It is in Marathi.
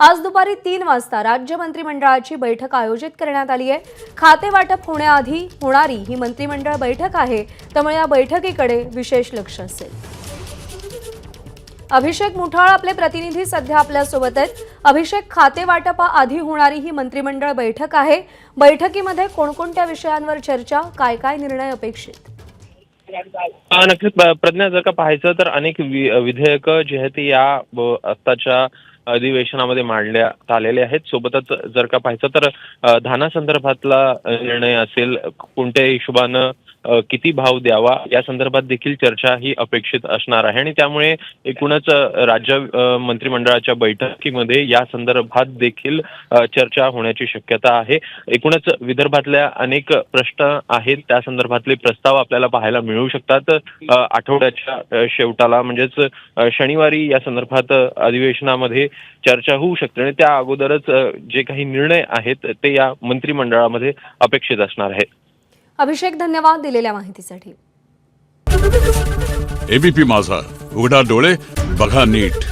आज दुपारी 3 वाजता राज्य मंत्रिमंडळाची बैठक आयोजित करण्यात आली आहे। खाते वाटप होण्याआधी होणारी ही मंत्रिमंडळ बैठक आहे, त्यामुळे या बैठकीकडे विशेष लक्ष असेल। अभिषेक मुठाळ आपले प्रतिनिधी सध्या आपल्या सोबत आहेत। अभिषेक, खाते वाटपाआधी होणारी ही मंत्रिमंडळ बैठक आहे, बैठकीमध्ये कोणकोणत्या विषयांवर चर्चा, काय काय निर्णय अपेक्षित? नक्कीच प्रज्ञा, जर का पाहायचं तर अनेक विधेयकं जे आहेत ते या आत्ताच्या अधिवेशनामध्ये मांडण्यात आलेले आहेत। सोबतच जर का पाहायचं तर धानासंदर्भातला निर्णय असेल, कोणत्या हिशोबानं किती भाव द्यावा या संदर्भात देखील चर्चा ही अपेक्षित असणार आहे आणि त्यामुळे एकूणच राज्य मंत्रिमंडळाच्या बैठकीमध्ये या संदर्भात देखील चर्चा होण्याची शक्यता आहे। एकूणच विदर्भातल्या अनेक प्रश्न आहेत, त्या संदर्भातले प्रस्ताव आपल्याला पाहायला मिळू शकतात। आठवड्याच्या शेवटाला म्हणजेच शनिवारी या संदर्भात अधिवेशनामध्ये चर्चा होऊ शकते आणि त्या अगोदरच जे काही निर्णय आहेत ते या मंत्रिमंडळामध्ये अपेक्षित असणार आहेत। अभिषेक, धन्यवाद दिलेल्या माहितीसाठी। एबीपी माझा, उघडा डोळे बघा नीट।